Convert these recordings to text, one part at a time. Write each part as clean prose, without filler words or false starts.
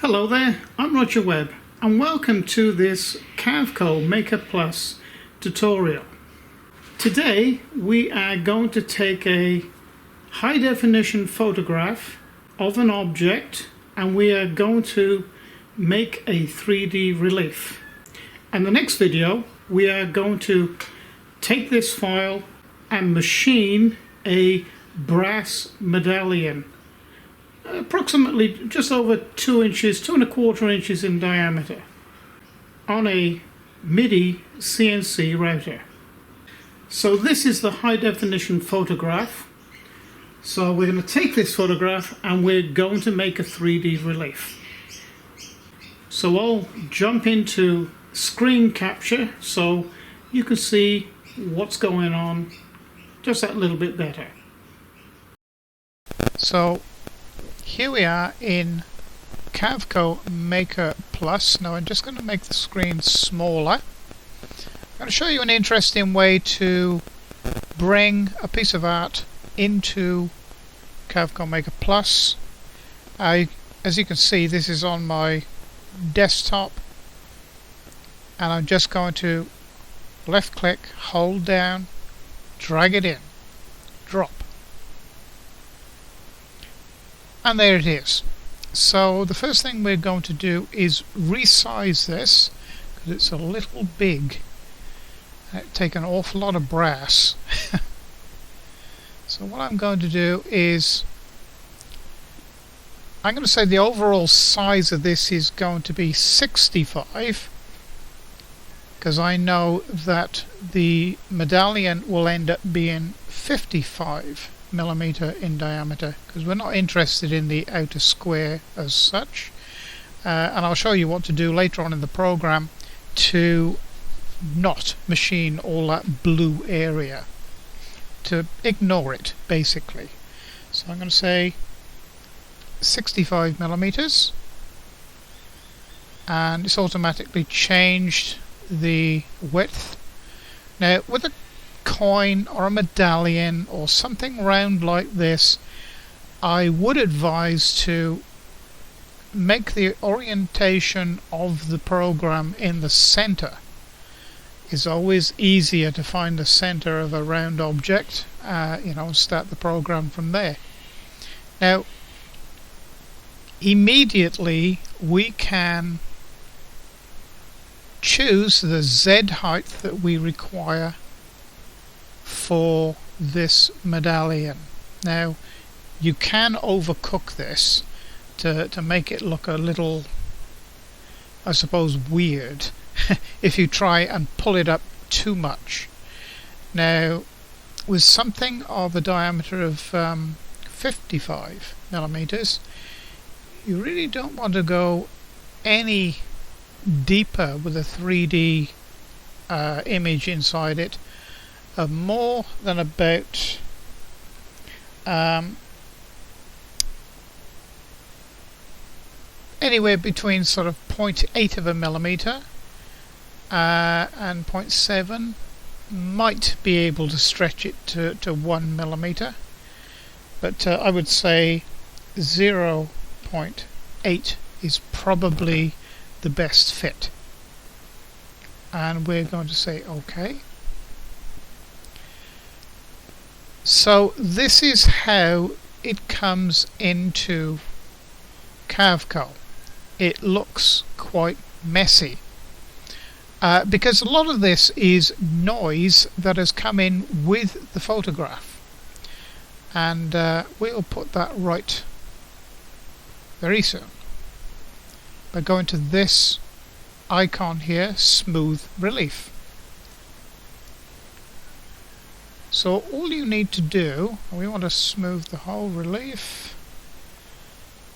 Hello there, I'm Roger Webb and welcome to this Carveco Maker Plus tutorial. Today we are going to take a high definition photograph of an object and we are going to make a 3D relief. And the next video we are going to take this file and machine a brass medallion, approximately just over 2 inches, 2¼ inches in diameter, on a MIDI CNC router. So this is the high definition photograph. So we're going to take this photograph and we're going to make a 3D relief. So I'll jump into screen capture so you can see what's going on just that little bit better. So here we are in Carveco Maker Plus. Now I'm just going to make the screen smaller. I'm going to show you an interesting way to bring a piece of art into Carveco Maker Plus. As you can see, this is on my desktop and I'm just going to left click, hold down, drag it in, drop. And there it is. So the first thing we're going to do is resize this because it's a little big. It'd take an awful lot of brass. So what I'm going to do is I'm going to say the overall size of this is going to be 65 because I know that the medallion will end up being 55 millimeter in diameter because we're not interested in the outer square as such, and I'll show you what to do later on in the program to not machine all that blue area, to ignore it basically. So I'm going to say 65 millimeters and it's automatically changed the width. Now with a coin or a medallion or something round like this, I would advise to make the orientation of the program in the center. It's always easier to find the center of a round object, start the program from there. Now immediately we can choose the Z height that we require for this medallion. Now you can overcook this to make it look a little, I suppose, weird if you try and pull it up too much. Now with something of a diameter of 55 millimeters, you really don't want to go any deeper with a 3D image inside it. More than about anywhere between sort of 0.8 of a millimeter and 0.7, might be able to stretch it to 1 millimeter, but I would say 0.8 is probably the best fit, and we're going to say OK. So this is how it comes into Carveco. It looks quite messy because a lot of this is noise that has come in with the photograph, and we'll put that right very soon by going to this icon here, smooth relief. So all you need to do, we want to smooth the whole relief.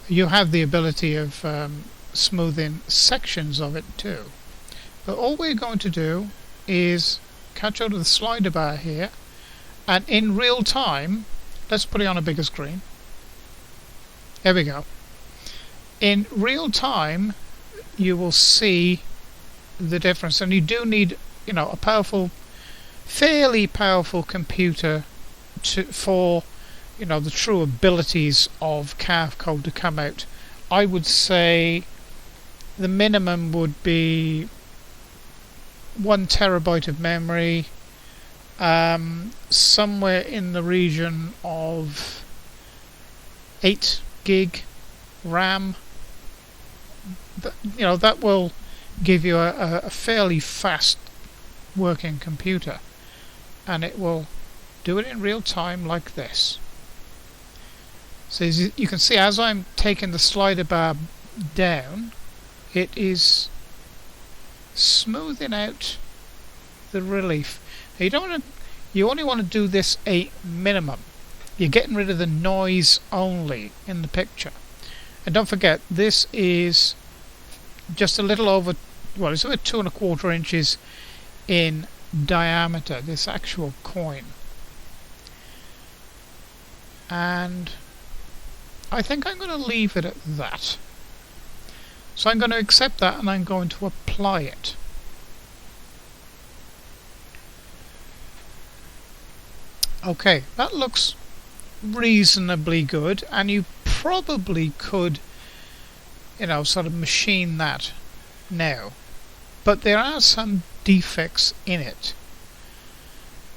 You have the ability of smoothing sections of it too, but all we're going to do is catch out of the slider bar here, and in real time, let's put it on a bigger screen. There we go. In real time you will see the difference, and you do need a fairly powerful computer for the true abilities of Carveco to come out. I would say the minimum would be 1 terabyte of memory, somewhere in the region of 8 gig RAM. But, you know, that will give you a fairly fast working computer, and it will do it in real time like this. So as you can see, as I'm taking the slider bar down, it is smoothing out the relief. Now you only want to do this a minimum. You're getting rid of the noise only in the picture. And don't forget, this is just a little over, well, it's about 2 1/4 inches in diameter, this actual coin. And I think I'm going to leave it at that. So I'm going to accept that, and I'm going to apply it. Okay, that looks reasonably good, and you probably could, you know, sort of machine that now. But there are some defects in it.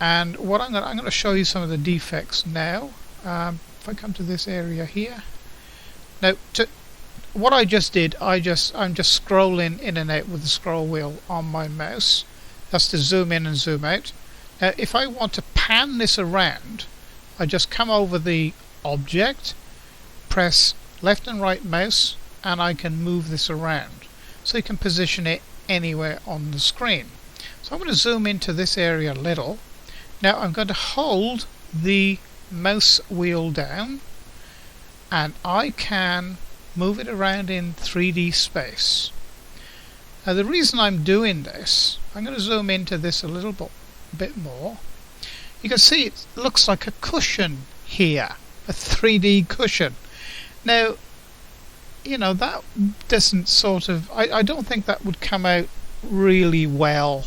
And what I'm going to show you some of the defects now. If I come to this area here. Now, what I just did, I'm just scrolling in and out with the scroll wheel on my mouse. That's to zoom in and zoom out. Now, if I want to pan this around, I just come over the object, press left and right mouse, and I can move this around. So you can position it anywhere on the screen. So I'm going to zoom into this area a little. Now I'm going to hold the mouse wheel down, and I can move it around in 3D space. Now the reason I'm doing this, I'm going to zoom into this a little bit more. You can see it looks like a cushion here, a 3D cushion. Now, you know, that doesn't sort of, I don't think that would come out really well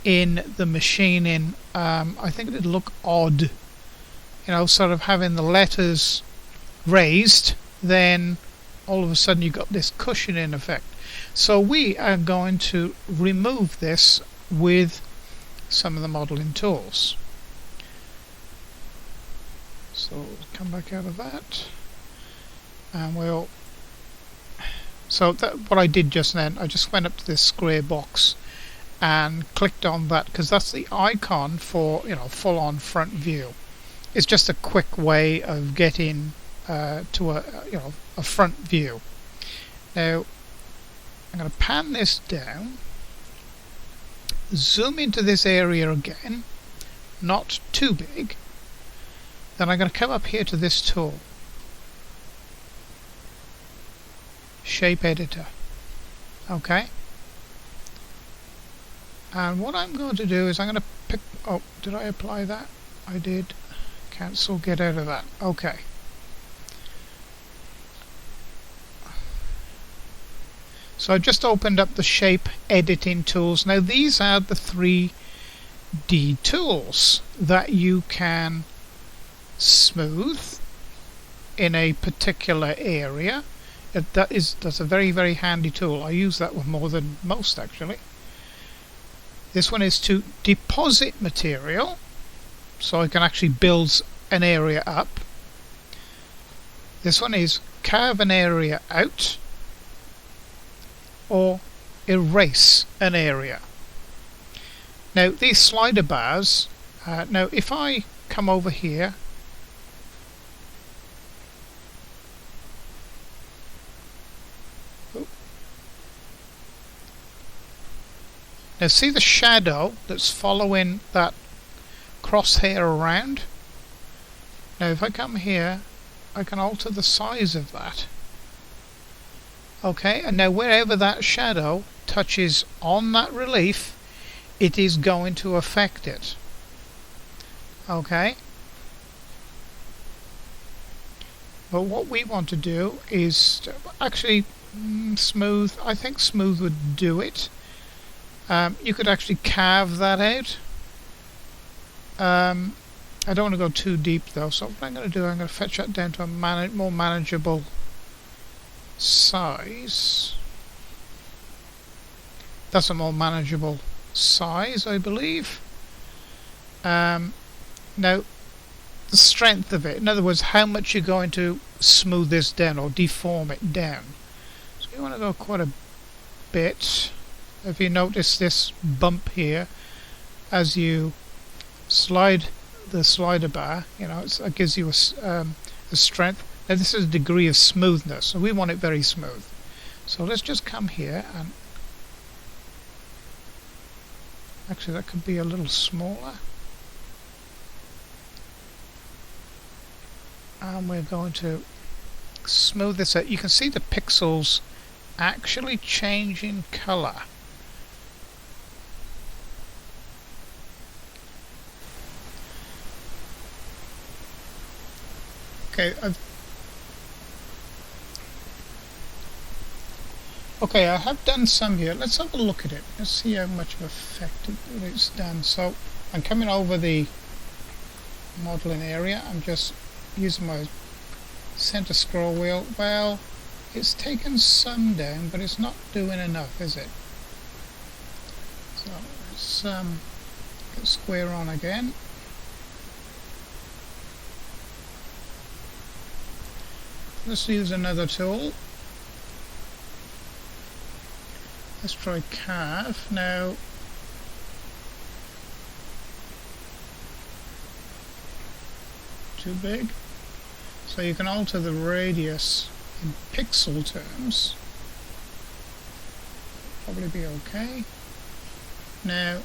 in the machining. I think it'd look odd, you know, sort of having the letters raised, then all of a sudden you've got this cushioning effect. So we are going to remove this with some of the modeling tools. So come back out of that, and we'll. So what I did just then, I just went up to this square box and clicked on that, because that's the icon for, you know, full-on front view. It's just a quick way of getting to a front view. Now I'm going to pan this down, zoom into this area again, not too big. Then I'm going to come up here to this tool, Shape Editor. Okay. And what I'm going to do is I'm going to pick, oh, did I apply that? I did. Cancel, get out of that. Okay. So I just opened up the shape editing tools. Now these are the 3D tools that you can smooth in a particular area. That's a very, very handy tool. I use that one more than most, actually. This one is to deposit material, so I can actually build an area up. This one is carve an area out, or erase an area. Now these slider bars, now if I come over here, now see the shadow that's following that crosshair around? Now if I come here, I can alter the size of that. Okay, and now wherever that shadow touches on that relief, it is going to affect it. Okay? But what we want to do is to actually smooth. I think smooth would do it. You could actually carve that out. I don't want to go too deep though, so what I'm going to do, I'm going to fetch that down to a more manageable size. That's a more manageable size, I believe. Now, the strength of it, in other words, how much you're going to smooth this down or deform it down. So you want to go quite a bit. If you notice this bump here, as you slide the slider bar, you know, it gives you a strength. Now this is a degree of smoothness, so we want it very smooth. So let's just come here and actually that could be a little smaller. And we're going to smooth this out. You can see the pixels actually change in color. Okay, I have done some here. Let's have a look at it. Let's see how much of effect it's done. So I'm coming over the modeling area. I'm just using my center scroll wheel. Well, it's taken some down, but it's not doing enough, is it? So let's get square on again. Let's use another tool. Let's try carve. Now, too big. So you can alter the radius in pixel terms. Probably be okay. Now,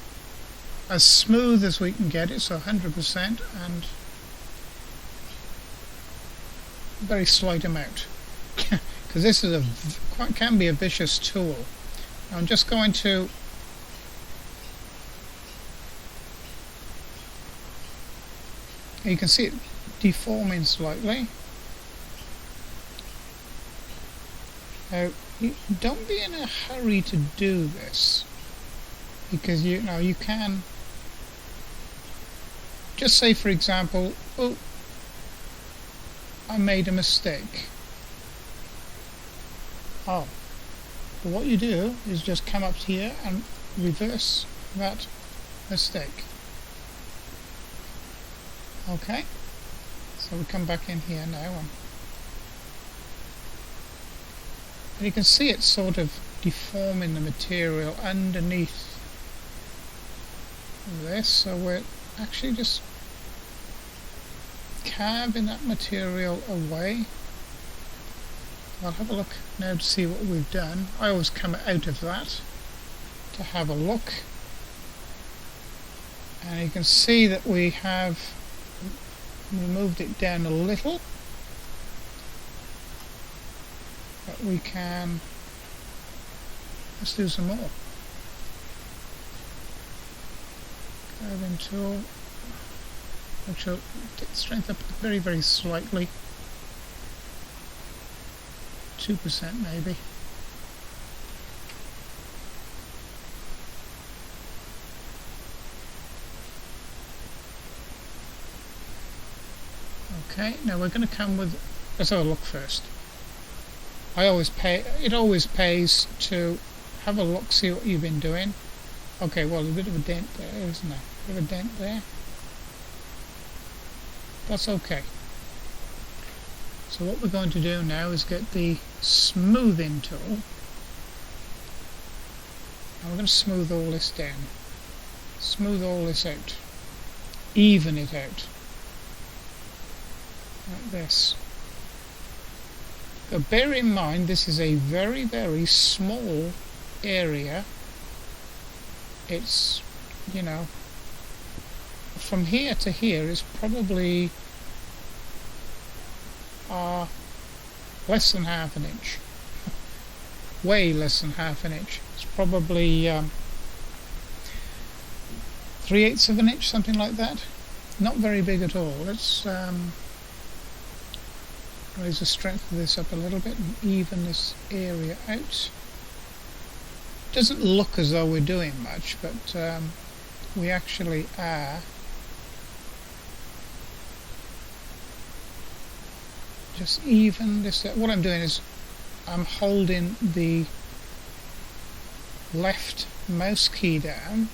as smooth as we can get it, so 100%, and very slight amount, because this is can be a vicious tool. I'm just going to you can see it deforming slightly. Now, don't be in a hurry to do this, because you know you can just say, for example, oh, I made a mistake. Oh, but what you do is just come up here and reverse that mistake. Okay, so we come back in here now, and you can see it's sort of deforming the material underneath this, so we're actually just carving that material away. I'll have a look now to see what we've done. I always come out of that to have a look, and you can see that we have removed it down a little, but we can, let's do some more. Carving tool, which will take the strength up very, very slightly, 2% maybe. Okay, now we're going to come with, let's have a look first. It always pays to have a look, see what you've been doing. Okay, well, a bit of a dent there, isn't there? A bit of a dent there. That's okay. So what we're going to do now is get the smoothing tool, and we're going to smooth all this down. Smooth all this out. Even it out. Like this. But bear in mind, this is a very, very small area. It's, you know, from here to here is probably less than half an inch. Way less than half an inch. It's probably 3/8 of an inch, something like that. Not very big at all. Let's raise the strength of this up a little bit and even this area out. Doesn't look as though we're doing much, but we actually are. Just even this. What I'm doing is I'm holding the left mouse key down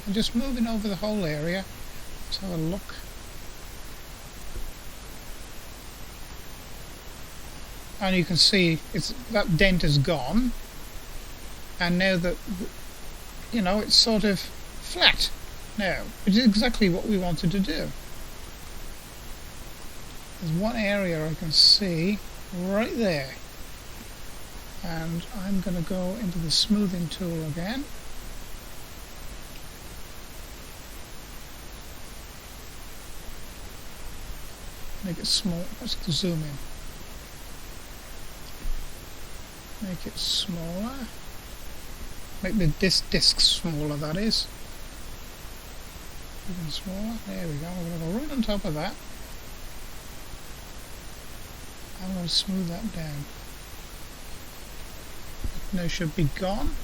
and just moving over the whole area. Let's have a look. And you can see that dent is gone, and now that it's sort of flat now, which is exactly what we wanted to do. There's one area I can see right there, and I'm going to go into the smoothing tool again. Make it small. Let's zoom in. Make it smaller. Make the disc smaller, that is. Even smaller. There we go. We're going to go right on top of that. I'm going to smooth that down. Now it should be gone.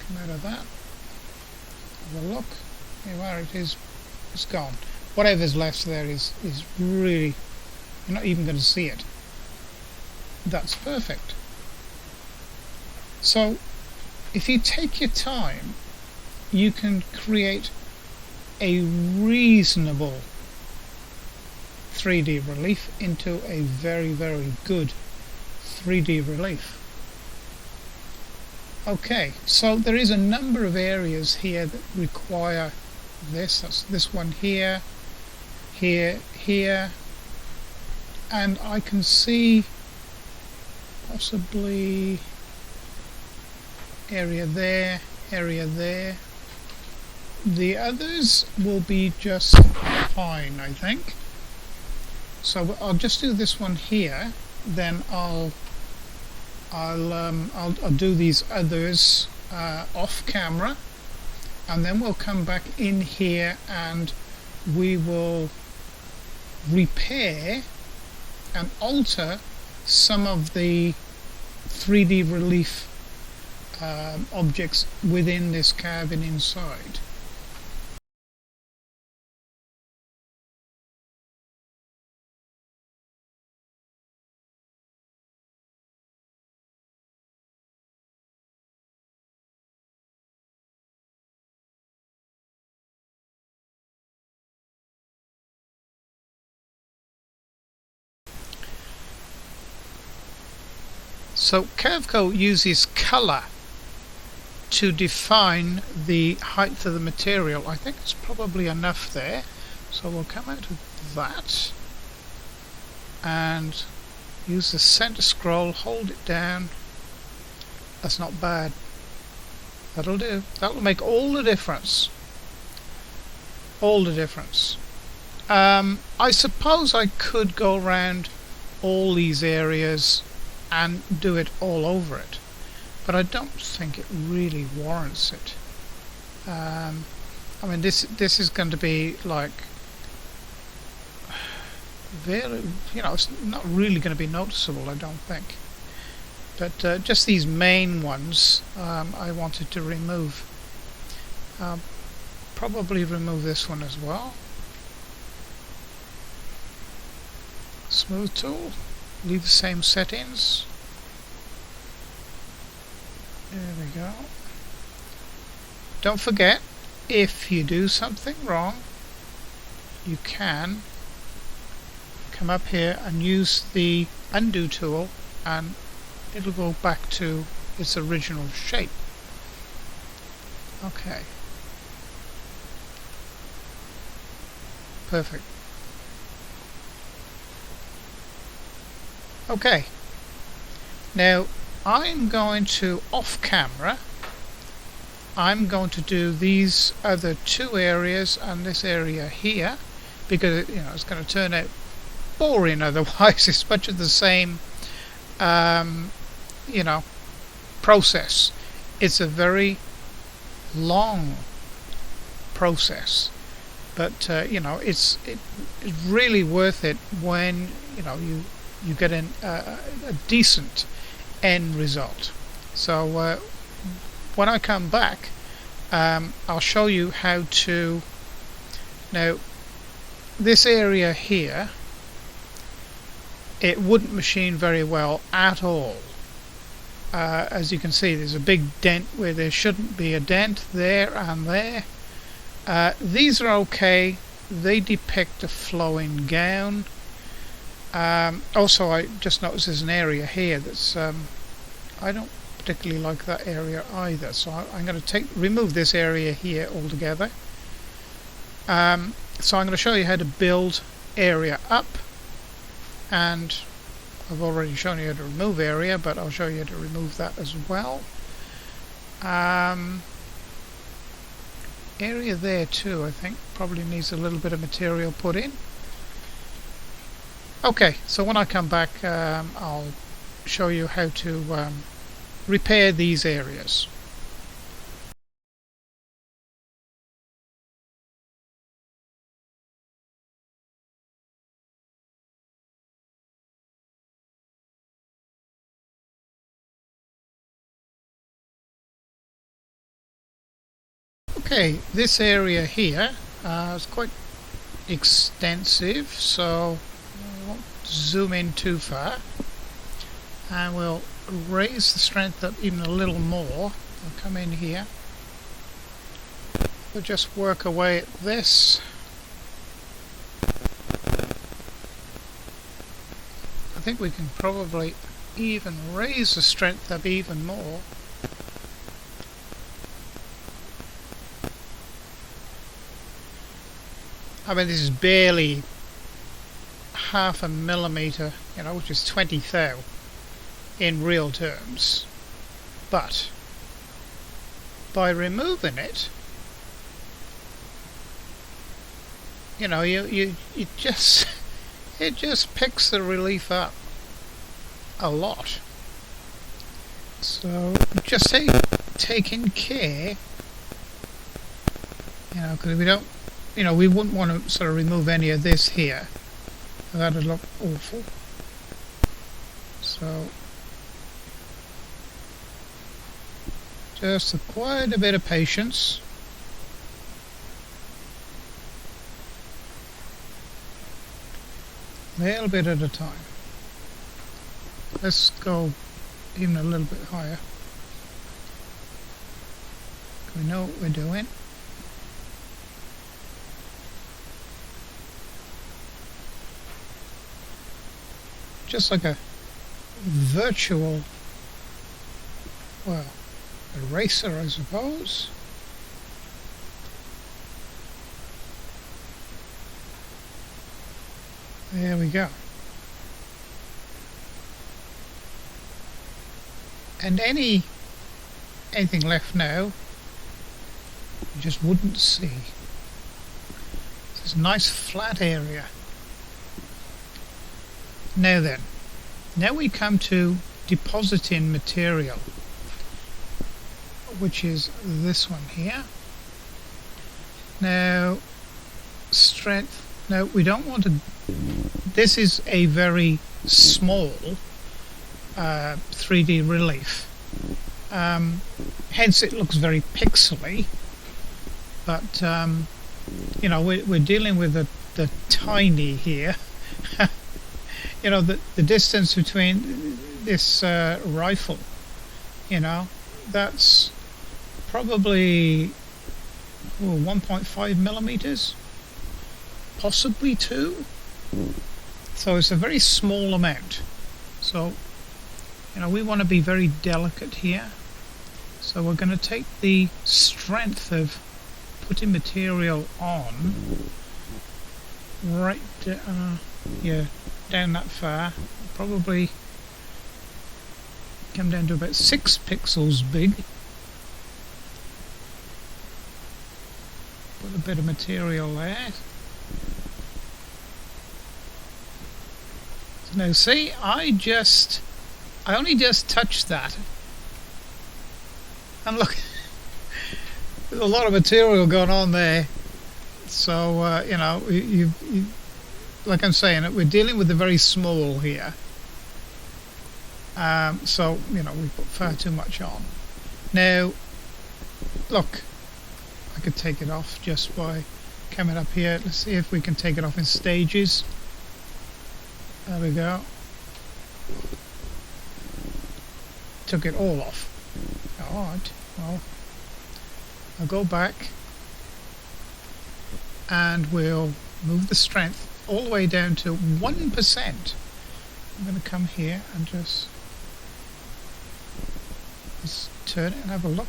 Come out of that. Have a look. There you are, it is. It's gone. Whatever's left there is really, you're not even going to see it. That's perfect. So if you take your time, you can create a reasonable 3D relief into a very, very good 3D relief. Okay, so there is a number of areas here that require this. That's this one here, here, here, and I can see possibly area there, area there. The others will be just fine, I think. So I'll just do this one here, then I'll do these others off camera, and then we'll come back in here and we will repair and alter some of the 3D relief objects within this carving inside. So Carveco uses colour to define the height of the material. I think it's probably enough there. So we'll come out of that and use the center scroll, hold it down. That's not bad. That'll do. That'll make all the difference. All the difference. I suppose I could go around all these areas and do it all over it, but I don't think it really warrants it. I mean, this is going to be like very, it's not really going to be noticeable, I don't think. But just these main ones I wanted to remove. Probably remove this one as well. Smooth tool. Leave the same settings. There we go. Don't forget, if you do something wrong, you can come up here and use the undo tool and it'll go back to its original shape. Okay. Perfect. Okay, now I'm going to, off camera, I'm going to do these other two areas and this area here, because it's going to turn out boring otherwise. It's much of the same process. It's a very long process, but it's really worth it when you get a decent end result. So when I come back, I'll show you how to. Now this area here, it wouldn't machine very well at all, as you can see, there's a big dent where there shouldn't be a dent, there and there. These are okay. They depict a flowing gown. Also, I just noticed there's an area here that's I don't particularly like that area either, so I'm going to remove this area here altogether. So I'm going to show you how to build area up, and I've already shown you how to remove area, but I'll show you how to remove that as well. Area there too, I think, probably needs a little bit of material put in. Okay, so when I come back, I'll show you how to repair these areas. Okay, this area here is quite extensive, so I won't zoom in too far, and we'll raise the strength up even a little more. I'll come in here. We'll just work away at this. I think we can probably even raise the strength up even more. I mean, this is barely half a millimetre, you know, which is 20 thou in real terms. But by removing it, you know, it just picks the relief up a lot. So just taking care, you know, because we don't. You know, we wouldn't want to sort of remove any of this here. That'd look awful. So, just quite a bit of patience. A little bit at a time. Let's go even a little bit higher. We know what we're doing. Just like a virtual, well, eraser, I suppose. There we go. And anything left now, you just wouldn't see. This nice flat area. Now then, now we come to depositing material, which is this one here. Now, strength. Now we don't want to. This is a very small 3D relief. Hence, it looks very pixely. But you know, we're dealing with the tiny here. You know, the distance between this rifle, you know, that's probably 1.5 millimeters, possibly 2. So it's a very small amount. So, you know, we want to be very delicate here. So we're going to take the strength of putting material on right, yeah, down that far, probably come down to about 6 pixels big. Put a bit of material there. Now see, I only just touched that, and look, there's a lot of material going on there. So you know, you like I'm saying, we're dealing with the very small here. So, you know, we put far too much on. Now, look, I could take it off just by coming up here. Let's see if we can take it off in stages. There we go. took it all off. Alright, well, I'll go back and we'll move the strength all the way down to 1%. I'm going to come here and just turn it and have a look.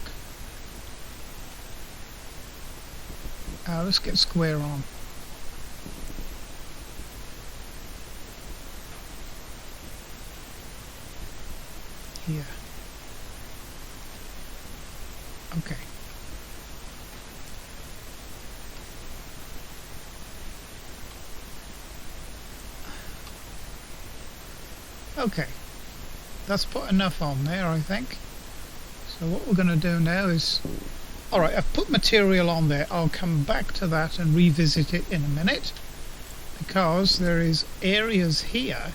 Let's get square on. Here. Okay. Okay. That's put enough on there, I think. So what we're going to do now is... Alright, I've put material on there. I'll come back to that and revisit it in a minute, because there is areas here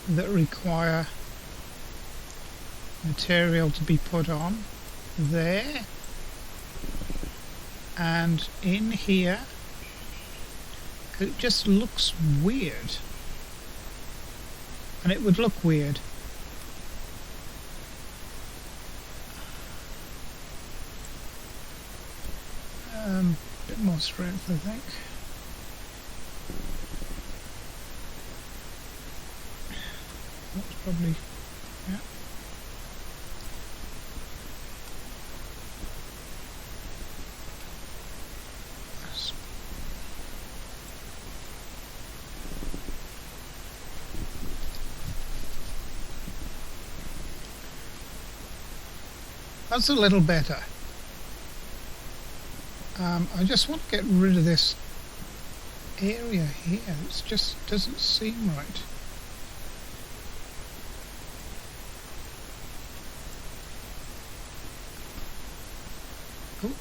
that require material to be put on there and in here. It just looks weird, and it would look weird. Bit more strength, I think. That's probably, yeah. That's a little better. I just want to get rid of this area here. It just doesn't seem right. Oh.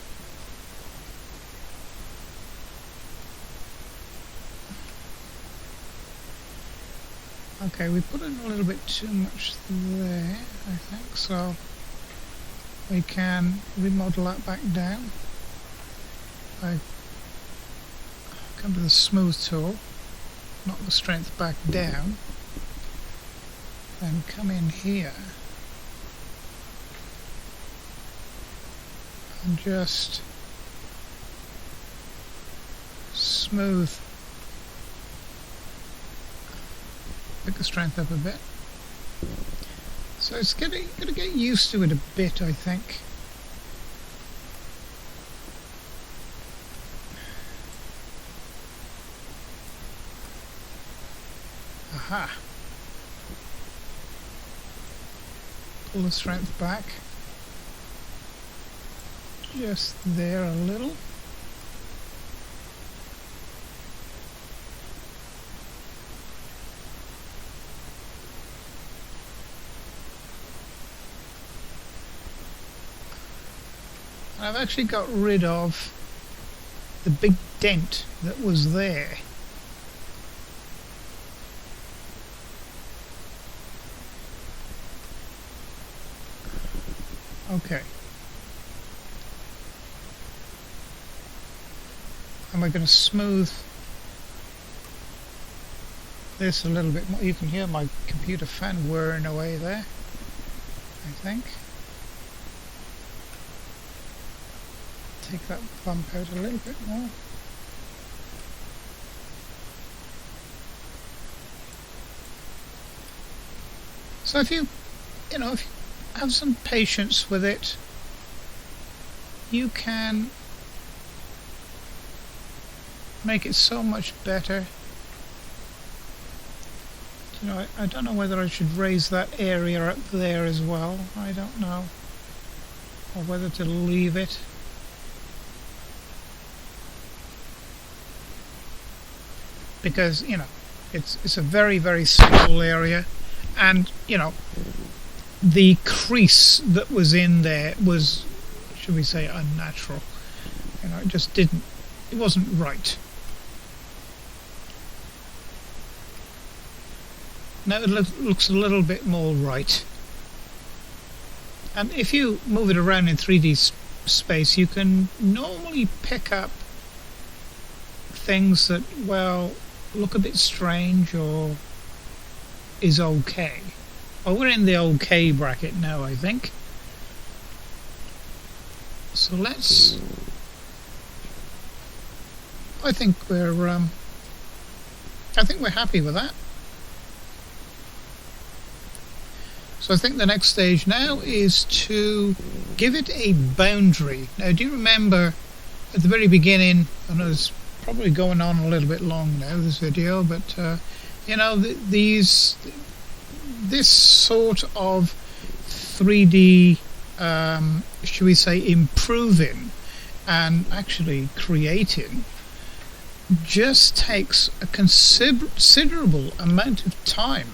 Okay, we put in a little bit too much there, I think, so we can remodel that back down. I come to the smooth tool, knock the strength back down, then come in here and just smooth, pick the strength up a bit. So it's gonna get used to it a bit, I think. Aha. Pull the strength back. Just there a little. I've actually got rid of the big dent that was there. Okay. Am I going to smooth this a little bit more? You can hear my computer fan whirring away there, I think. Take that bump out a little bit more. So if you have some patience with it, you can make it so much better. I don't know whether I should raise that area up there as well. I don't know. Or whether to leave it. Because, it's a very, very small area, and, the crease that was in there was, should we say, unnatural. It just it wasn't right. Now it looks a little bit more right. And if you move it around in 3D space, you can normally pick up things that, well, look a bit strange or is okay. Well, we're in the OK bracket now, I think. So let's... I think we're happy with that. So I think the next stage now is to give it a boundary. Now, do you remember at the very beginning, I know it's probably going on a little bit long now, this video, but you know, this sort of 3D, should we say, improving and actually creating just takes a considerable amount of time.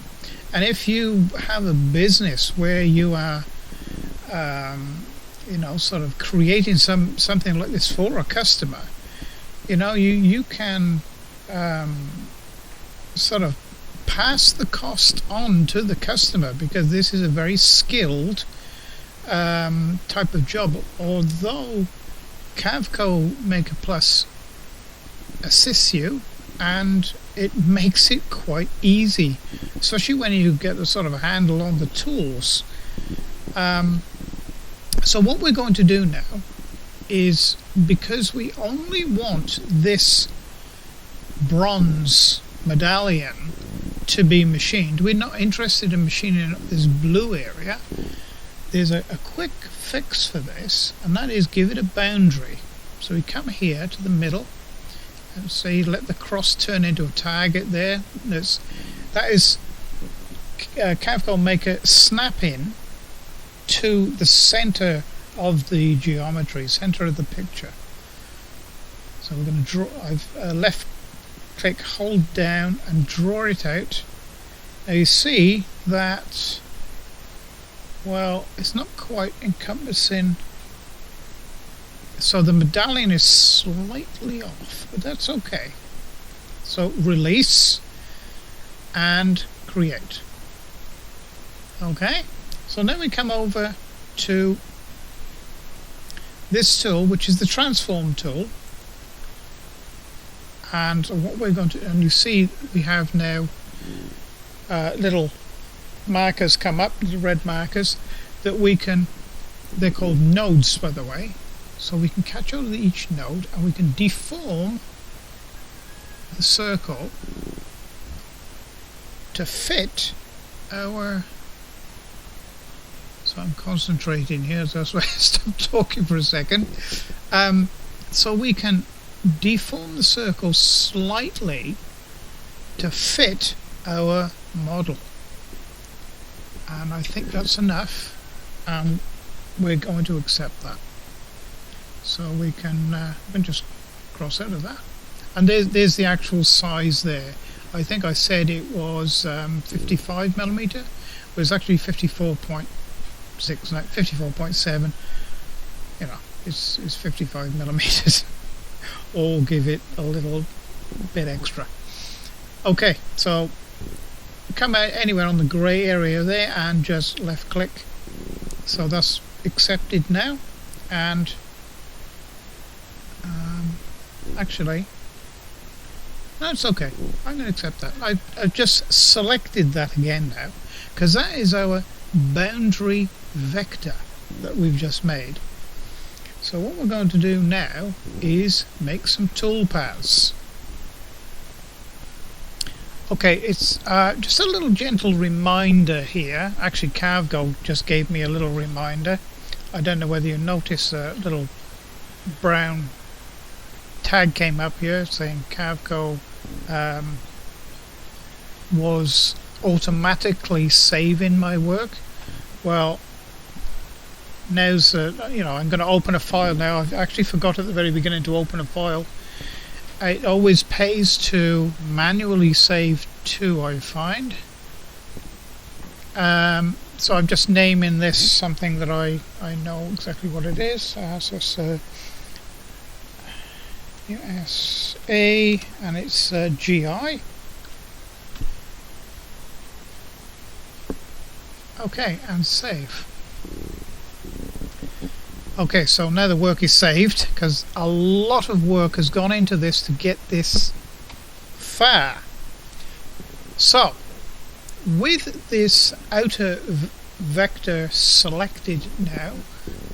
And if you have a business where you are, you know, sort of creating something like this for a customer, you know, you can sort of pass the cost on to the customer, because this is a very skilled type of job. Although Carveco Maker Plus assists you, and it makes it quite easy, especially when you get a sort of a handle on the tools. So what we're going to do now is, because we only want this bronze medallion to be machined, we're not interested in machining this blue area. There's a quick fix for this, and that is give it a boundary. So we come here to the middle and say let the cross turn into a target there. That is Carveco Maker snapping to the center of the geometry, center of the picture. So we're going to draw. I've left click, hold down and draw it out. Now you see that, well, it's not quite encompassing. So the medallion is slightly off, but that's okay. So release and create. Okay, so then we come over to this tool, which is the transform tool. And what we're going to, and you see we have now little markers come up, little red markers that we can, they're called nodes, by the way. So we can catch hold of each node and we can deform the circle to fit our... So I'm concentrating here, so that's why I stopped talking for a second. So we can deform the circle slightly to fit our model. And I think that's enough. We're going to accept that. So we can just cross out of that. And there's the actual size there. I think I said it was 55 millimeter, but it's actually 54.6, 54.7. You know, it's 55 millimeters. Or give it a little bit extra. Okay, so come out anywhere on the grey area there and just left click. So that's accepted now. And actually, no, it's okay. I'm going to accept that. I've just selected that again now, because that is our boundary vector that we've just made. So what we're going to do now is make some tool paths. Okay, it's just a little gentle reminder here. Actually, Carveco just gave me a little reminder. I don't know whether you notice a little brown tag came up here saying Carveco was automatically saving my work. Well, now's you know, I'm going to open a file now. I've actually forgot at the very beginning to open a file. It always pays to manually save to, I find. So I'm just naming this something that I know exactly what it is. So it's USA and it's GI. Okay, and save. Okay, so now the work is saved, because a lot of work has gone into this to get this far. So with this outer vector selected now,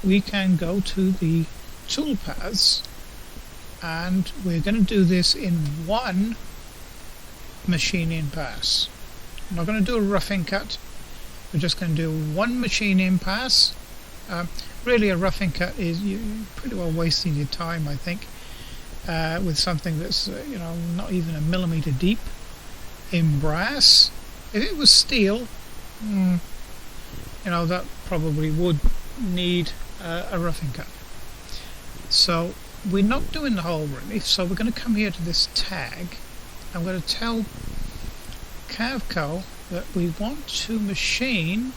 we can go to the toolpaths, and we're going to do this in one machining pass. I'm not going to do a roughing cut, we're just going to do one machining pass. Really, a roughing cut is you're pretty well wasting your time, I think, with something that's not even a millimeter deep in brass. If it was steel, that probably would need a roughing cut. So we're not doing the whole relief, so we're going to come here to this tag. I'm going to tell Carveco that we want to machine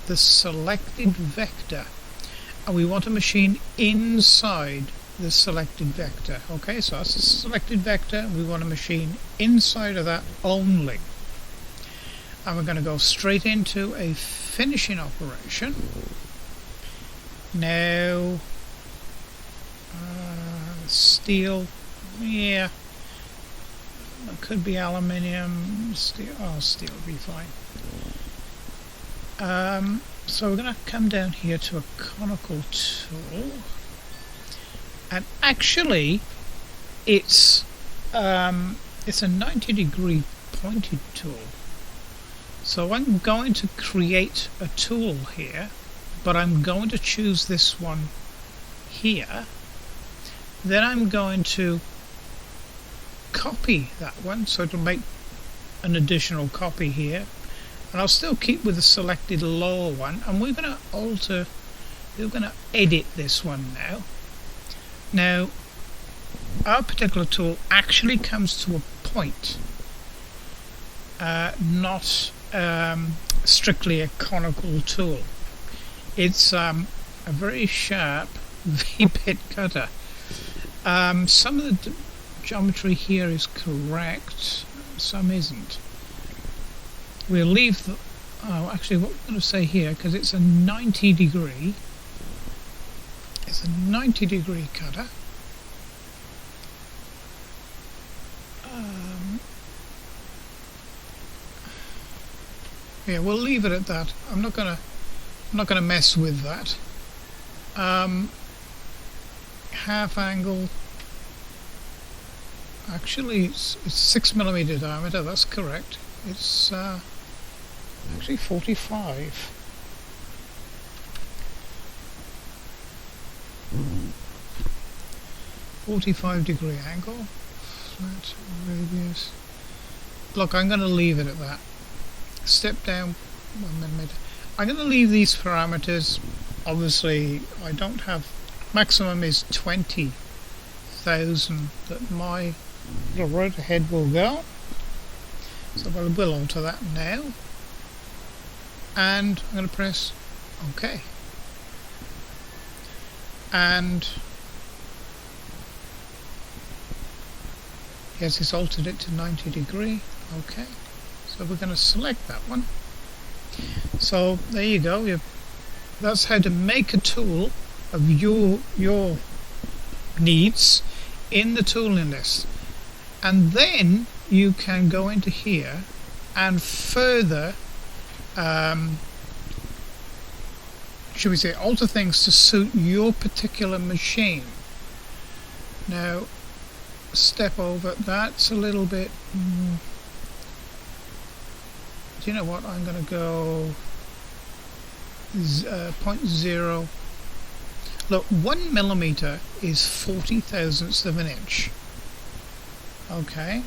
the selected vector, and we want to machine inside the selected vector. Okay, so that's the selected vector, and we want to machine inside of that only. And we're going to go straight into a finishing operation. Now, steel, yeah, it could be aluminium, steel. Oh, steel will be fine. So we're going to come down here to a conical tool, and actually it's a 90-degree pointed tool. So I'm going to create a tool here, but I'm going to choose this one here. Then I'm going to copy that one, so it'll make an additional copy here. And I'll still keep with the selected lower one, and we're going to edit this one now. Now, our particular tool actually comes to a point, not strictly a conical tool. It's a very sharp V-bit cutter. Some of the geometry here is correct, some isn't. We'll leave the... Oh, actually, what we're going to say here, because it's a 90-degree... It's a 90-degree cutter. Yeah, we'll leave it at that. I'm not gonna mess with that. Half angle. Actually, it's 6mm diameter. That's correct. It's actually 45. .45-degree angle. Flat radius. Look, I'm going to leave it at that. Step down 1mm. I'm going to leave these parameters. Obviously, I don't have... Maximum is 20,000 that my little rotor head will go. So I will alter that now. And I'm going to press OK. And yes, it's altered it to 90-degree. OK. So we're going to select that one. So there you go. That's how to make a tool of your needs in the tooling list. And then you can go into here and further, should we say, alter things to suit your particular machine. Now, step over. That's a little bit... do you know what? I'm going to go 0.0. Look, 1mm is 40 thousandths of an inch. Okay,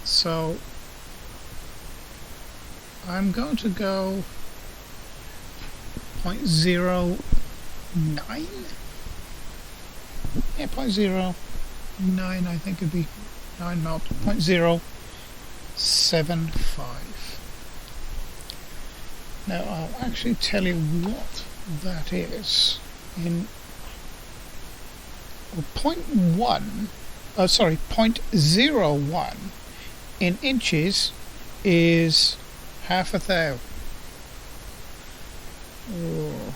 so I'm going to go 0.09. Yeah, 0.09. I think it'd be 9 not 0.075. Now I'll actually tell you what that is in 0.01 in inches is half a thou. Oh.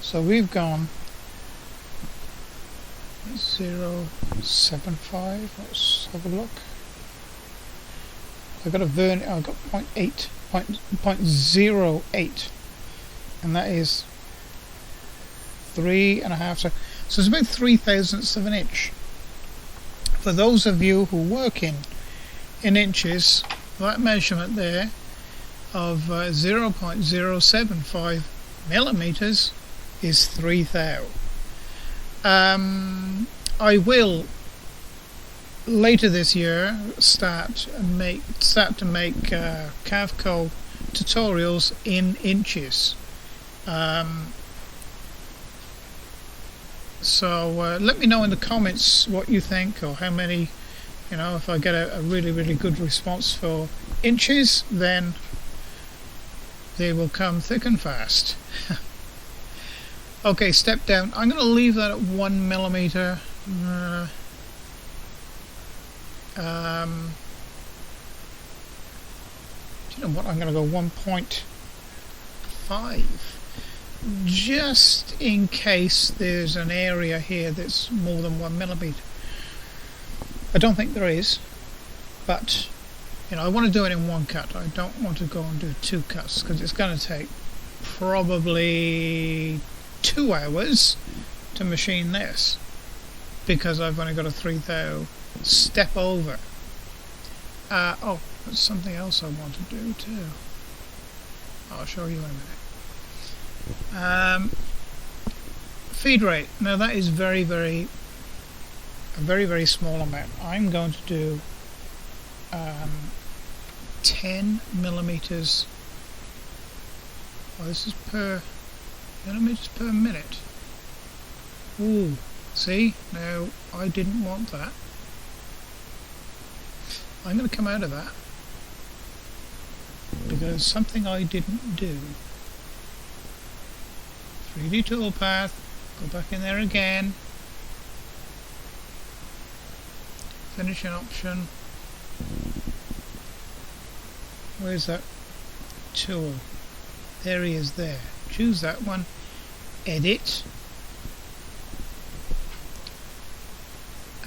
So we've gone 0.75. Let's have a look. I've got a vernier. I've got 0.08, and that is 3.5. So it's about 0.03 of an inch. For those of you who work in inches, that measurement there of 0.075 millimeters is 3 thou. I will later this year start to make Carveco tutorials in inches. So let me know in the comments what you think, or how many, if I get a really good response for inches, then they will come thick and fast. Okay, step down. I'm going to leave that at 1 millimeter. Do you know what? I'm going to go 1.5, just in case there's an area here that's more than 1 millimeter. I don't think there is, but I want to do it in one cut. I don't want to go and do 2 cuts, because it's going to take probably 2 hours to machine this, because I've only got a 3 thou step over. Oh, there's something else I want to do too. I'll show you in a minute. Feed rate. Now that is a very small amount. I'm going to do 10 millimeters. Oh, this is per millimeters per minute. Ooh, see? Now I didn't want that. I'm going to come out of that, because something I didn't do. 3D toolpath, go back in there again, finish an option. Where's that tool? There he is there. Choose that one, edit,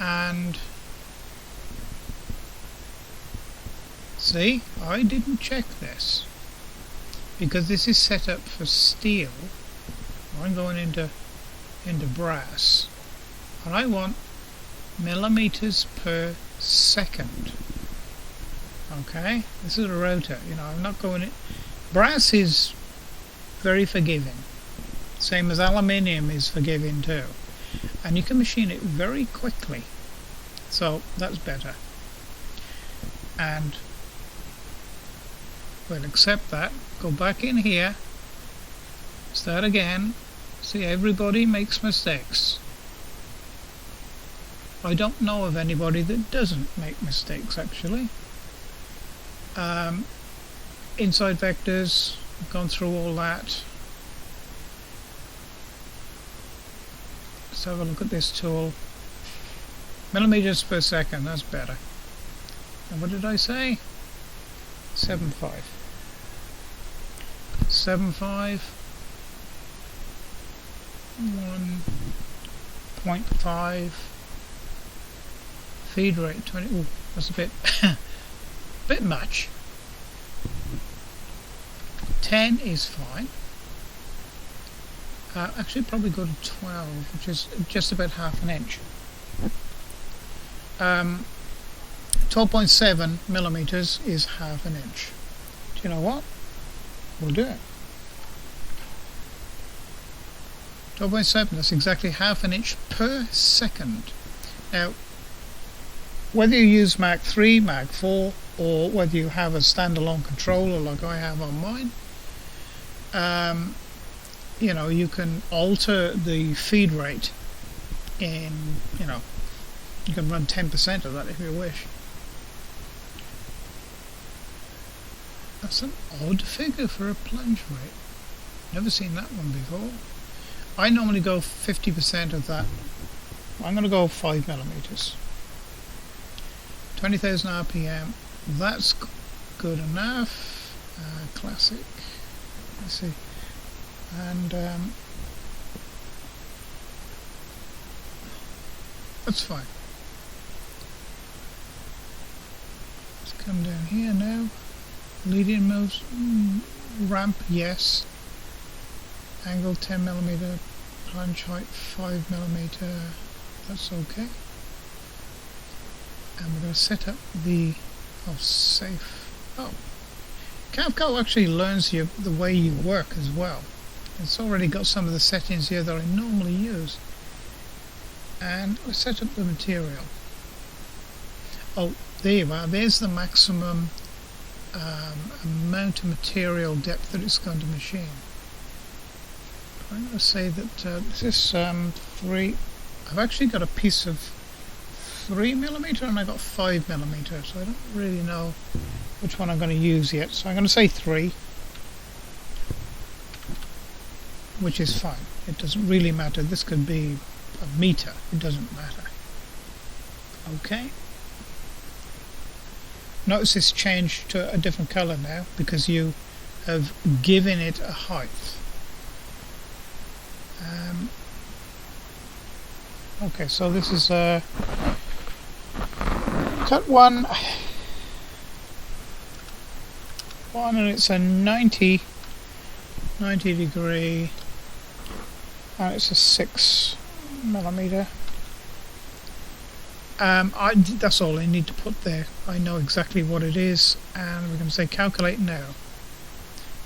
and see, I didn't check this, because this is set up for steel. I'm going into brass, and I want millimeters per second. Okay, this is a rotor. I'm not going in. Brass is very forgiving, same as aluminium is forgiving too, and you can machine it very quickly, so that's better. And we'll accept that, go back in here, start again. See, everybody makes mistakes. I don't know of anybody that doesn't make mistakes, actually. Inside vectors, I've gone through all that. Let's have a look at this tool. Millimeters per second, that's better. And what did I say? 7.5. 7.5. 1.5. Feed rate 20. Oh, that's a bit bit much. 10 is fine. Actually, probably go to 12, which is just about half an inch. 12.7 millimeters is half an inch. Do you know what? We'll do it. 12.7, that's exactly half an inch per second. Now, whether you use Mark 3, Mark 4, or whether you have a standalone controller like I have on mine, you can alter the feed rate in, you can run 10% of that if you wish. That's an odd figure for a plunge rate. Never seen that one before. I normally go 50% of that. I'm going to go 5 millimeters. 20,000 RPM. That's good enough. Classic. Let's see. And that's fine. Let's come down here now. Leading moves, ramp, yes. Angle 10mm, plunge height 5mm, that's okay. And we're going to set up the safe. Oh, Carveco actually learns you the way you work as well. It's already got some of the settings here that I normally use. And we set up the material. Oh, there you are. There's the maximum amount of material depth that it's going to machine. I'm going to say that this is 3. I've actually got a piece of 3mm and I got 5mm, so I don't really know which one I'm going to use yet. So I'm going to say 3, which is fine. It doesn't really matter. This could be a meter. It doesn't matter. Okay. Notice it's changed to a different color now because you have given it a height. Okay, so this is cut one and it's a 90 degree and it's a 6mm. That's all I need to put there. I know exactly what it is, and we're going to say calculate now.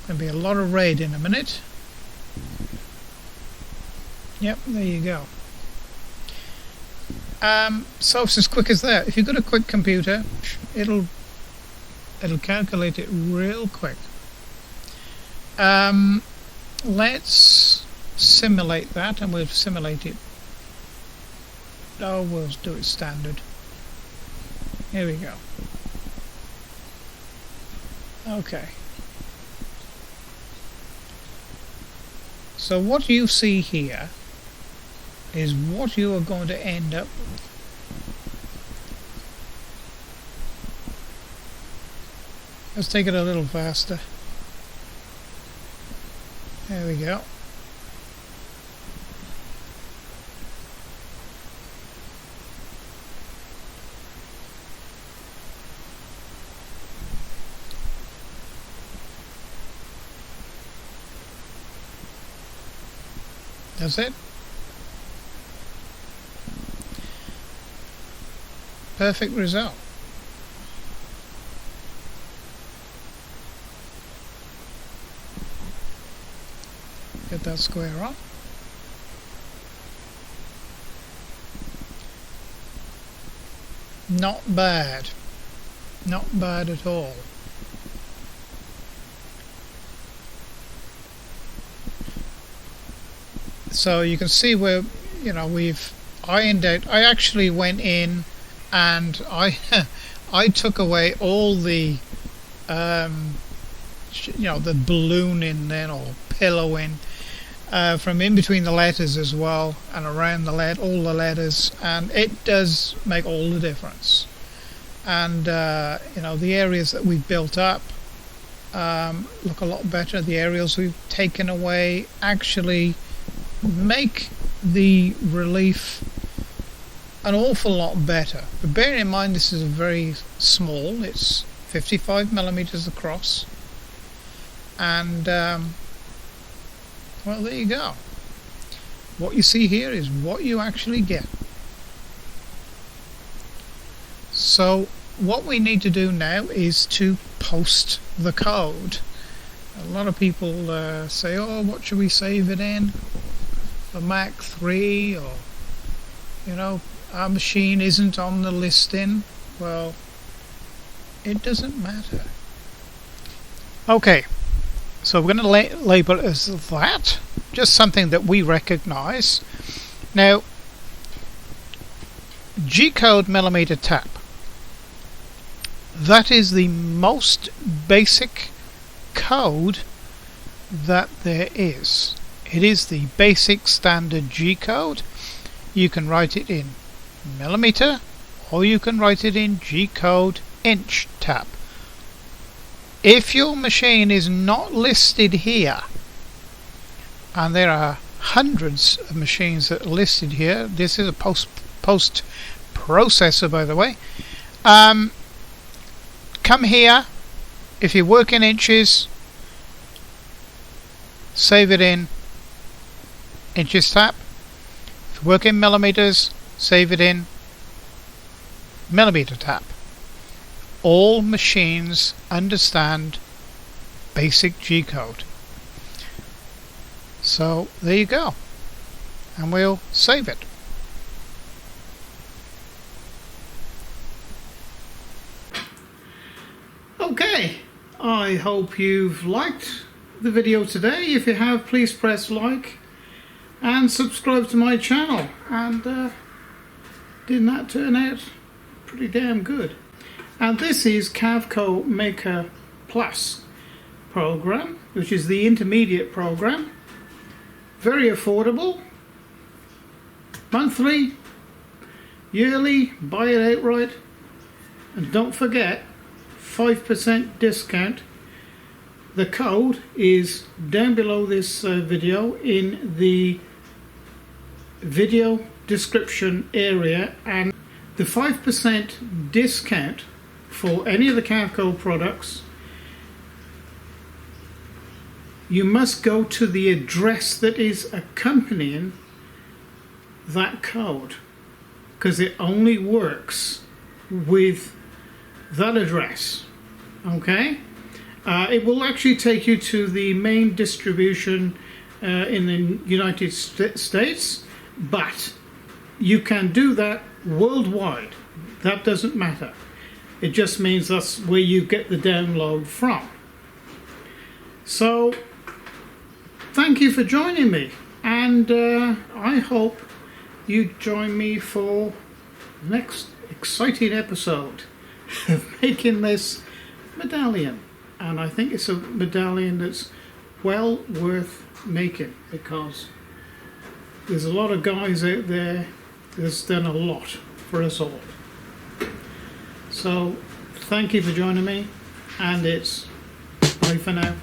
Going to be a lot of red in a minute. Yep, there you go. So it's as quick as that. If you've got a quick computer, it'll calculate it real quick. Let's simulate that, and we'll simulate it. Oh, we'll do it standard. Here we go. Okay. So what you see here is what you are going to end up with. Let's take it a little faster. There we go. That's it. Perfect result. Get that square up. Not bad. Not bad at all. So you can see where, you know, we've ironed out. I actually went in and I I took away all the you know, the ballooning then or pillowing from in between the letters as well, and around the all the letters, and it does make all the difference. And you know, the areas that we've built up look a lot better. The areas we've taken away actually make the relief an awful lot better. But bear in mind, this is a very small, it's 55mm across, and well, there you go. What you see here is what you actually get. So what we need to do now is to post the code. A lot of people say, oh, what should we save it in? The Mac 3, or, you know, our machine isn't on the listing. Well, it doesn't matter. Okay, so we're going to label it as that, just something that we recognize. Now, G-code millimeter tap, that is the most basic code that there is. It is the basic standard G-code. You can write it in millimeter, or you can write it in G-code inch tap. If your machine is not listed here, and there are hundreds of machines that are listed here, this is a post processor, by the way, come here. If you work in inches, save it in inches tab. If you work in millimeters, save it in millimeter tab. All machines understand basic G-code. So there you go, and we'll save it. Okay, I hope you've liked the video today. If you have, please press like and subscribe to my channel. And didn't that turn out pretty damn good? And this is Carveco Maker Plus program, which is the intermediate program. Very affordable, monthly, yearly, buy it outright, and don't forget 5% discount. The code is down below this video in the video description area, and the 5% discount for any of the Carveco products, you must go to the address that is accompanying that code, because it only works with that address. Okay, it will actually take you to the main distribution in the United States, but you can do that worldwide. That doesn't matter. It just means that's where you get the download from. So thank you for joining me, and I hope you join me for the next exciting episode of making this medallion. And I think it's a medallion that's well worth making, because there's a lot of guys out there that's done a lot for us all. So thank you for joining me, and it's bye for now.